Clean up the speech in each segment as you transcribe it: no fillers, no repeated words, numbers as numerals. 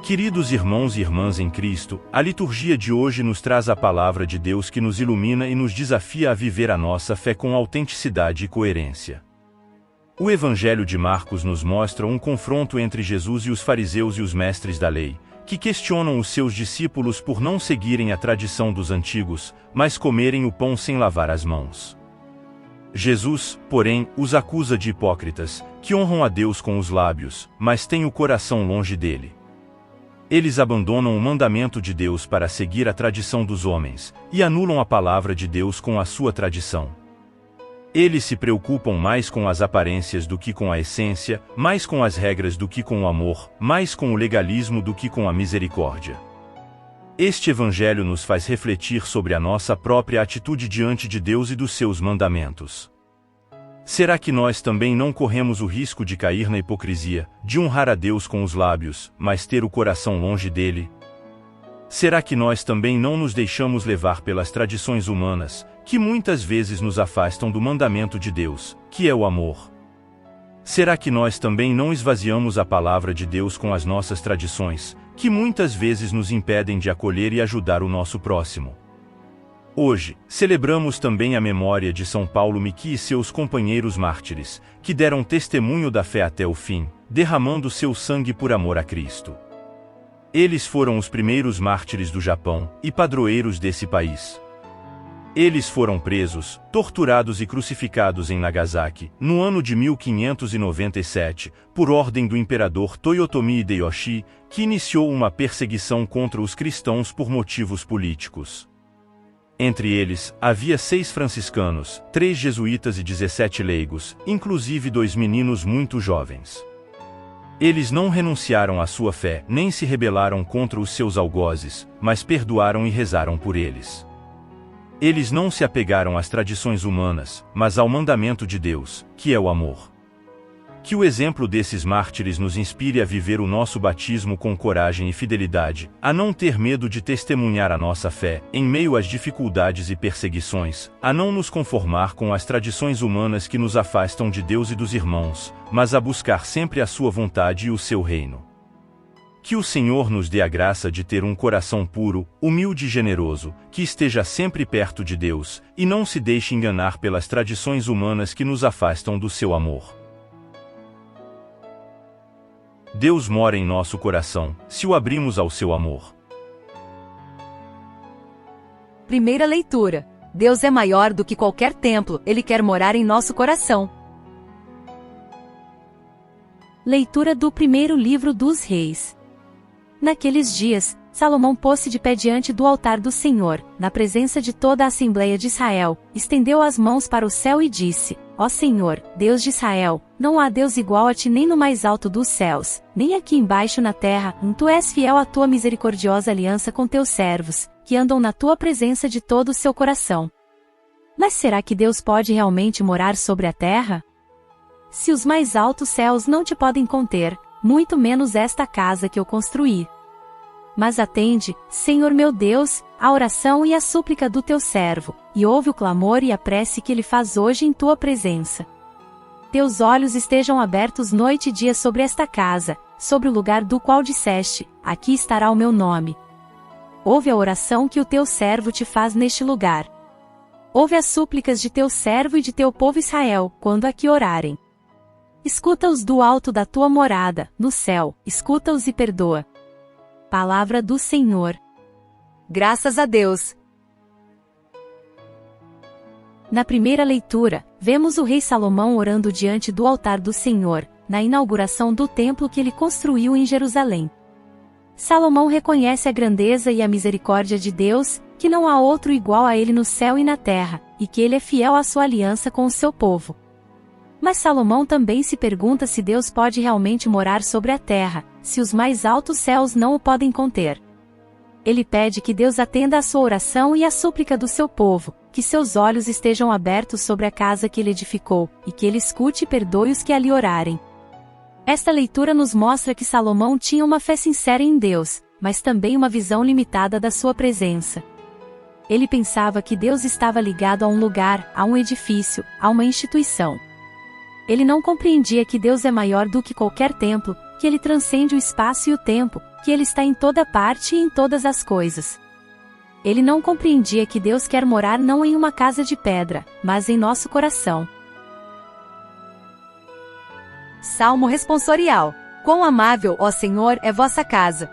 Queridos irmãos e irmãs em Cristo, a liturgia de hoje nos traz a palavra de Deus que nos ilumina e nos desafia a viver a nossa fé com autenticidade e coerência. O Evangelho de Marcos nos mostra um confronto entre Jesus e os fariseus e os mestres da lei, que questionam os seus discípulos por não seguirem a tradição dos antigos, mas comerem o pão sem lavar as mãos. Jesus, porém, os acusa de hipócritas, que honram a Deus com os lábios, mas têm o coração longe dele. Eles abandonam o mandamento de Deus para seguir a tradição dos homens, e anulam a palavra de Deus com a sua tradição. Eles se preocupam mais com as aparências do que com a essência, mais com as regras do que com o amor, mais com o legalismo do que com a misericórdia. Este Evangelho nos faz refletir sobre a nossa própria atitude diante de Deus e dos seus mandamentos. Será que nós também não corremos o risco de cair na hipocrisia, de honrar a Deus com os lábios, mas ter o coração longe dele? Será que nós também não nos deixamos levar pelas tradições humanas, que muitas vezes nos afastam do mandamento de Deus, que é o amor? Será que nós também não esvaziamos a palavra de Deus com as nossas tradições, que muitas vezes nos impedem de acolher e ajudar o nosso próximo? Hoje, celebramos também a memória de São Paulo Miki e seus companheiros mártires, que deram testemunho da fé até o fim, derramando seu sangue por amor a Cristo. Eles foram os primeiros mártires do Japão, e padroeiros desse país. Eles foram presos, torturados e crucificados em Nagasaki, no ano de 1597, por ordem do imperador Toyotomi Hideyoshi, que iniciou uma perseguição contra os cristãos por motivos políticos. Entre eles, havia 6 franciscanos, 3 jesuítas e 17 leigos, inclusive 2 meninos muito jovens. Eles não renunciaram à sua fé, nem se rebelaram contra os seus algozes, mas perdoaram e rezaram por eles. Eles não se apegaram às tradições humanas, mas ao mandamento de Deus, que é o amor. Que o exemplo desses mártires nos inspire a viver o nosso batismo com coragem e fidelidade, a não ter medo de testemunhar a nossa fé, em meio às dificuldades e perseguições, a não nos conformar com as tradições humanas que nos afastam de Deus e dos irmãos, mas a buscar sempre a sua vontade e o seu reino. Que o Senhor nos dê a graça de ter um coração puro, humilde e generoso, que esteja sempre perto de Deus, e não se deixe enganar pelas tradições humanas que nos afastam do seu amor. Deus mora em nosso coração, se o abrimos ao seu amor. Primeira leitura. Deus é maior do que qualquer templo, Ele quer morar em nosso coração. Leitura do primeiro livro dos Reis. Naqueles dias, Salomão pôs-se de pé diante do altar do Senhor, na presença de toda a Assembleia de Israel, estendeu as mãos para o céu e disse: Ó Senhor, Deus de Israel, não há Deus igual a ti nem no mais alto dos céus, nem aqui embaixo na terra, tu és fiel à tua misericordiosa aliança com teus servos, que andam na tua presença de todo o seu coração. Mas será que Deus pode realmente morar sobre a terra? Se os mais altos céus não te podem conter, muito menos esta casa que eu construí. Mas atende, Senhor meu Deus, a oração e a súplica do teu servo, e ouve o clamor e a prece que ele faz hoje em tua presença. Teus olhos estejam abertos noite e dia sobre esta casa, sobre o lugar do qual disseste: aqui estará o meu nome. Ouve a oração que o teu servo te faz neste lugar. Ouve as súplicas de teu servo e de teu povo Israel, quando aqui orarem. Escuta-os do alto da tua morada, no céu, escuta-os e perdoa. Palavra do Senhor. Graças a Deus. Na primeira leitura, vemos o rei Salomão orando diante do altar do Senhor, na inauguração do templo que ele construiu em Jerusalém. Salomão reconhece a grandeza e a misericórdia de Deus, que não há outro igual a ele no céu e na terra, e que ele é fiel à sua aliança com o seu povo. Mas Salomão também se pergunta se Deus pode realmente morar sobre a terra, se os mais altos céus não o podem conter. Ele pede que Deus atenda à sua oração e à súplica do seu povo, que seus olhos estejam abertos sobre a casa que ele edificou, e que ele escute e perdoe os que ali orarem. Esta leitura nos mostra que Salomão tinha uma fé sincera em Deus, mas também uma visão limitada da sua presença. Ele pensava que Deus estava ligado a um lugar, a um edifício, a uma instituição. Ele não compreendia que Deus é maior do que qualquer templo, que ele transcende o espaço e o tempo, que Ele está em toda parte e em todas as coisas. Ele não compreendia que Deus quer morar não em uma casa de pedra, mas em nosso coração. Salmo responsorial. Quão amável, ó Senhor, é vossa casa!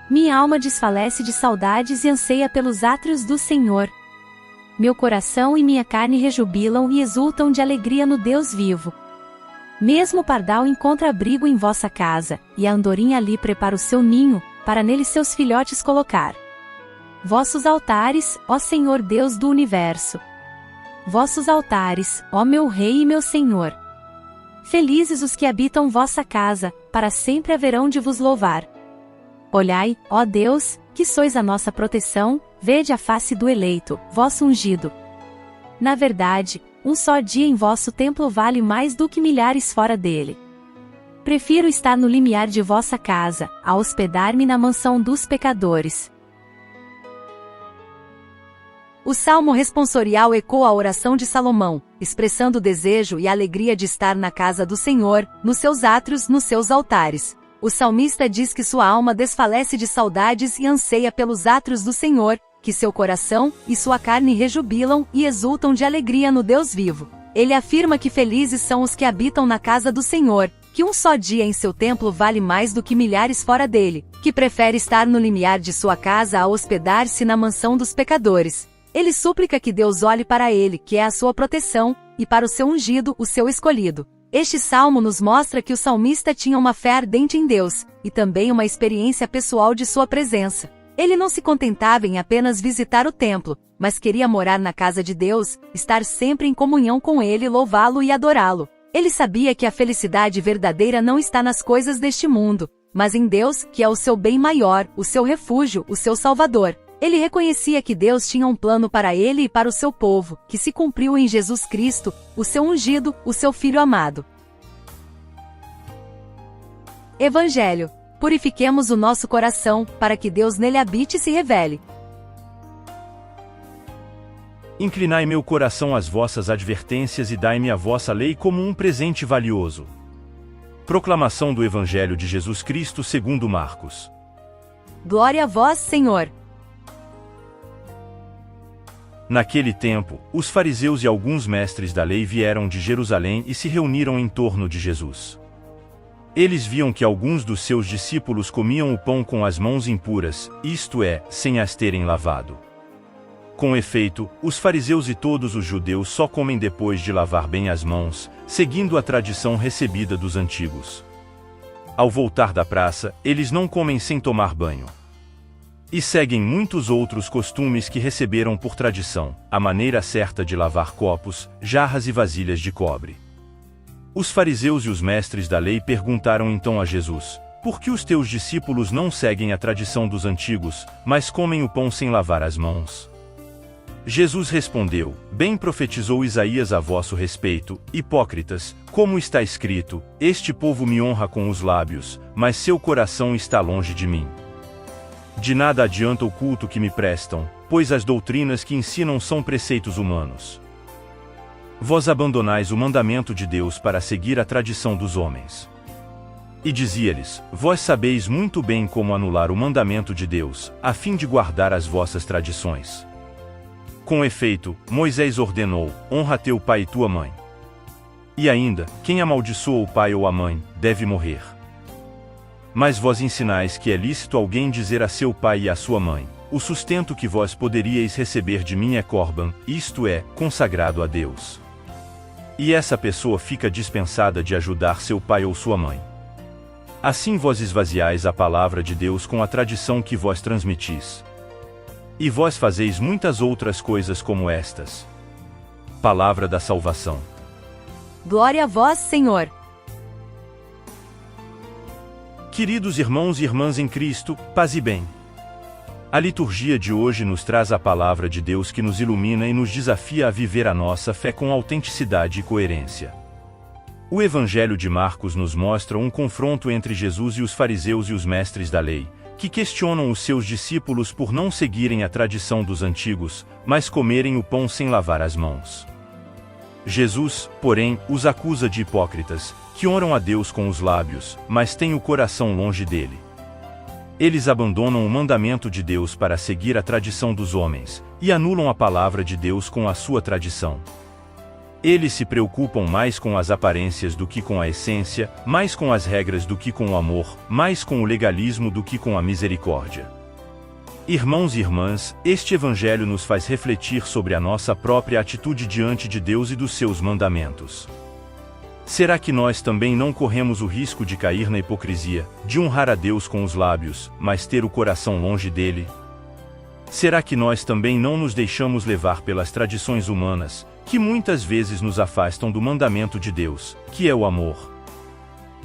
Minha alma desfalece de saudades e anseia pelos átrios do Senhor. Meu coração e minha carne rejubilam e exultam de alegria no Deus vivo. Mesmo o pardal encontra abrigo em vossa casa, e a andorinha ali prepara o seu ninho, para nele seus filhotes colocar. Vossos altares, ó Senhor Deus do universo. Vossos altares, ó meu Rei e meu Senhor. Felizes os que habitam vossa casa, para sempre haverão de vos louvar. Olhai, ó Deus, que sois a nossa proteção, vede a face do eleito, vosso ungido. Na verdade, um só dia em vosso templo vale mais do que milhares fora dele. Prefiro estar no limiar de vossa casa, a hospedar-me na mansão dos pecadores. O Salmo responsorial ecoa a oração de Salomão, expressando o desejo e a alegria de estar na casa do Senhor, nos seus átrios, nos seus altares. O salmista diz que sua alma desfalece de saudades e anseia pelos átrios do Senhor, que seu coração e sua carne rejubilam e exultam de alegria no Deus vivo. Ele afirma que felizes são os que habitam na casa do Senhor, que um só dia em seu templo vale mais do que milhares fora dele, que prefere estar no limiar de sua casa a hospedar-se na mansão dos pecadores. Ele suplica que Deus olhe para ele, que é a sua proteção, e para o seu ungido, o seu escolhido. Este salmo nos mostra que o salmista tinha uma fé ardente em Deus, e também uma experiência pessoal de sua presença. Ele não se contentava em apenas visitar o templo, mas queria morar na casa de Deus, estar sempre em comunhão com Ele, louvá-lo e adorá-lo. Ele sabia que a felicidade verdadeira não está nas coisas deste mundo, mas em Deus, que é o seu bem maior, o seu refúgio, o seu Salvador. Ele reconhecia que Deus tinha um plano para ele e para o seu povo, que se cumpriu em Jesus Cristo, o seu ungido, o seu Filho amado. Evangelho. Purifiquemos o nosso coração, para que Deus nele habite e se revele. Inclinai meu coração às vossas advertências e dai-me a vossa lei como um presente valioso. Proclamação do Evangelho de Jesus Cristo segundo Marcos. Glória a vós, Senhor. Naquele tempo, os fariseus e alguns mestres da lei vieram de Jerusalém e se reuniram em torno de Jesus. Eles viam que alguns dos seus discípulos comiam o pão com as mãos impuras, isto é, sem as terem lavado. Com efeito, os fariseus e todos os judeus só comem depois de lavar bem as mãos, seguindo a tradição recebida dos antigos. Ao voltar da praça, eles não comem sem tomar banho. E seguem muitos outros costumes que receberam por tradição, a maneira certa de lavar copos, jarras e vasilhas de cobre. Os fariseus e os mestres da lei perguntaram então a Jesus: por que os teus discípulos não seguem a tradição dos antigos, mas comem o pão sem lavar as mãos? Jesus respondeu: bem profetizou Isaías a vosso respeito, hipócritas, como está escrito: este povo me honra com os lábios, mas seu coração está longe de mim. De nada adianta o culto que me prestam, pois as doutrinas que ensinam são preceitos humanos. Vós abandonais o mandamento de Deus para seguir a tradição dos homens. E dizia-lhes: vós sabeis muito bem como anular o mandamento de Deus, a fim de guardar as vossas tradições. Com efeito, Moisés ordenou: honra teu pai e tua mãe. E ainda, quem amaldiçoa o pai ou a mãe, deve morrer. Mas vós ensinais que é lícito alguém dizer a seu pai e a sua mãe: o sustento que vós poderíeis receber de mim é corban, isto é, consagrado a Deus. E essa pessoa fica dispensada de ajudar seu pai ou sua mãe. Assim vós esvaziais a palavra de Deus com a tradição que vós transmitis. E vós fazeis muitas outras coisas como estas. Palavra da salvação. Glória a vós, Senhor. Queridos irmãos e irmãs em Cristo, paz e bem. A liturgia de hoje nos traz a palavra de Deus que nos ilumina e nos desafia a viver a nossa fé com autenticidade e coerência. O Evangelho de Marcos nos mostra um confronto entre Jesus e os fariseus e os mestres da lei, que questionam os seus discípulos por não seguirem a tradição dos antigos, mas comerem o pão sem lavar as mãos. Jesus, porém, os acusa de hipócritas, que honram a Deus com os lábios, mas têm o coração longe dele. Eles abandonam o mandamento de Deus para seguir a tradição dos homens, e anulam a palavra de Deus com a sua tradição. Eles se preocupam mais com as aparências do que com a essência, mais com as regras do que com o amor, mais com o legalismo do que com a misericórdia. Irmãos e irmãs, este Evangelho nos faz refletir sobre a nossa própria atitude diante de Deus e dos seus mandamentos. Será que nós também não corremos o risco de cair na hipocrisia, de honrar a Deus com os lábios, mas ter o coração longe dele? Será que nós também não nos deixamos levar pelas tradições humanas, que muitas vezes nos afastam do mandamento de Deus, que é o amor?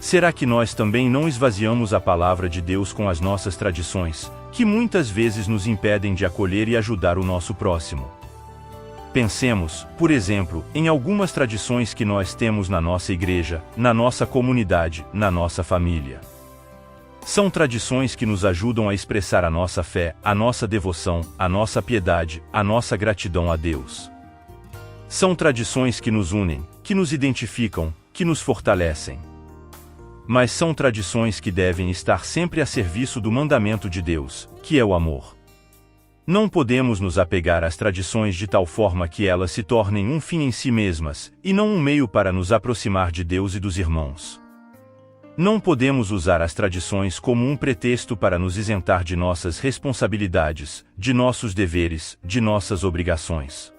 Será que nós também não esvaziamos a palavra de Deus com as nossas tradições, que muitas vezes nos impedem de acolher e ajudar o nosso próximo? Pensemos, por exemplo, em algumas tradições que nós temos na nossa igreja, na nossa comunidade, na nossa família. São tradições que nos ajudam a expressar a nossa fé, a nossa devoção, a nossa piedade, a nossa gratidão a Deus. São tradições que nos unem, que nos identificam, que nos fortalecem. Mas são tradições que devem estar sempre a serviço do mandamento de Deus, que é o amor. Não podemos nos apegar às tradições de tal forma que elas se tornem um fim em si mesmas, e não um meio para nos aproximar de Deus e dos irmãos. Não podemos usar as tradições como um pretexto para nos isentar de nossas responsabilidades, de nossos deveres, de nossas obrigações.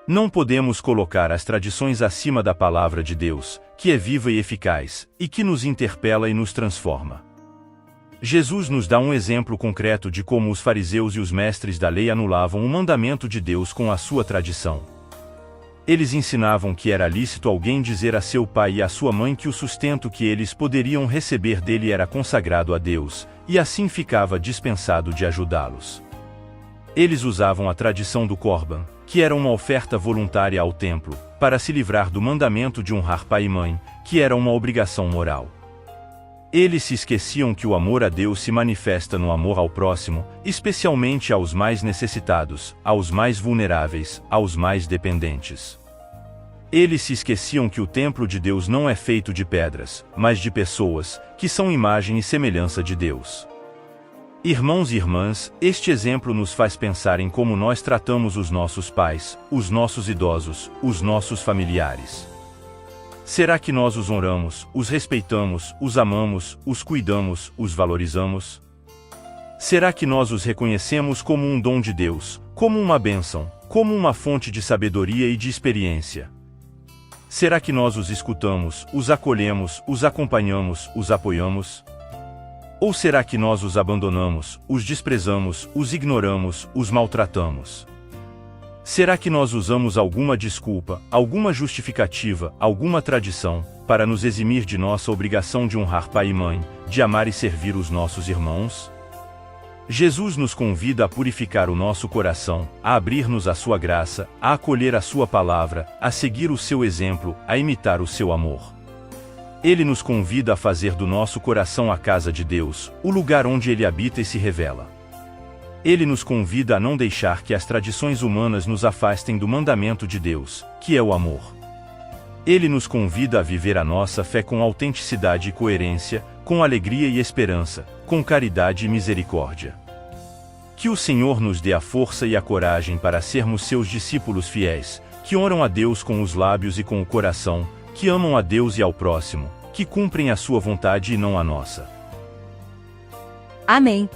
Não podemos colocar as tradições acima da palavra de Deus, que é viva e eficaz, e que nos interpela e nos transforma. Jesus nos dá um exemplo concreto de como os fariseus e os mestres da lei anulavam o mandamento de Deus com a sua tradição. Eles ensinavam que era lícito alguém dizer a seu pai e a sua mãe que o sustento que eles poderiam receber dele era consagrado a Deus, e assim ficava dispensado de ajudá-los. Eles usavam a tradição do Corban, que era uma oferta voluntária ao templo, para se livrar do mandamento de honrar pai e mãe, que era uma obrigação moral. Eles se esqueciam que o amor a Deus se manifesta no amor ao próximo, especialmente aos mais necessitados, aos mais vulneráveis, aos mais dependentes. Eles se esqueciam que o templo de Deus não é feito de pedras, mas de pessoas, que são imagem e semelhança de Deus. Irmãos e irmãs, este exemplo nos faz pensar em como nós tratamos os nossos pais, os nossos idosos, os nossos familiares. Será que nós os honramos, os respeitamos, os amamos, os cuidamos, os valorizamos? Será que nós os reconhecemos como um dom de Deus, como uma bênção, como uma fonte de sabedoria e de experiência? Será que nós os escutamos, os acolhemos, os acompanhamos, os apoiamos? Ou será que nós os abandonamos, os desprezamos, os ignoramos, os maltratamos? Será que nós usamos alguma desculpa, alguma justificativa, alguma tradição, para nos eximir de nossa obrigação de honrar pai e mãe, de amar e servir os nossos irmãos? Jesus nos convida a purificar o nosso coração, a abrir-nos à sua graça, a acolher a sua palavra, a seguir o seu exemplo, a imitar o seu amor. Ele nos convida a fazer do nosso coração a casa de Deus, o lugar onde ele habita e se revela. Ele nos convida a não deixar que as tradições humanas nos afastem do mandamento de Deus, que é o amor. Ele nos convida a viver a nossa fé com autenticidade e coerência, com alegria e esperança, com caridade e misericórdia. Que o Senhor nos dê a força e a coragem para sermos seus discípulos fiéis, que honram a Deus com os lábios e com o coração, que amam a Deus e ao próximo, que cumprem a sua vontade e não a nossa. Amém.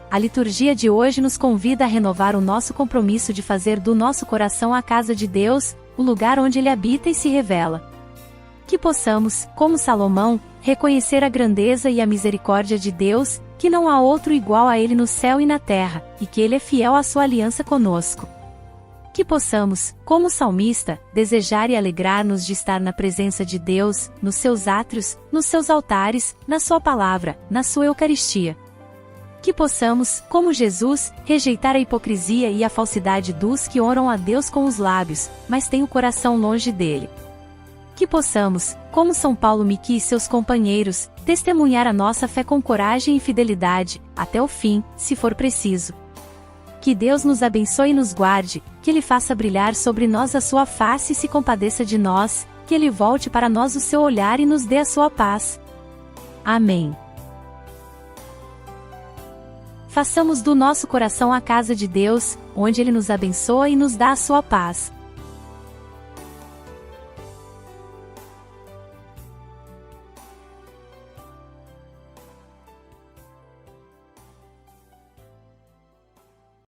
A liturgia de hoje nos convida a renovar o nosso compromisso de fazer do nosso coração a casa de Deus, o lugar onde Ele habita e se revela. Que possamos, como Salomão, reconhecer a grandeza e a misericórdia de Deus, que não há outro igual a Ele no céu e na terra, e que Ele é fiel à sua aliança conosco. Que possamos, como salmista, desejar e alegrar-nos de estar na presença de Deus, nos seus átrios, nos seus altares, na sua palavra, na sua Eucaristia. Que possamos, como Jesus, rejeitar a hipocrisia e a falsidade dos que honram a Deus com os lábios, mas têm o coração longe dele. Que possamos, como São Paulo Miki e seus companheiros, testemunhar a nossa fé com coragem e fidelidade, até o fim, se for preciso. Que Deus nos abençoe e nos guarde, que Ele faça brilhar sobre nós a sua face e se compadeça de nós, que Ele volte para nós o seu olhar e nos dê a sua paz. Amém. Façamos do nosso coração a casa de Deus, onde Ele nos abençoa e nos dá a sua paz.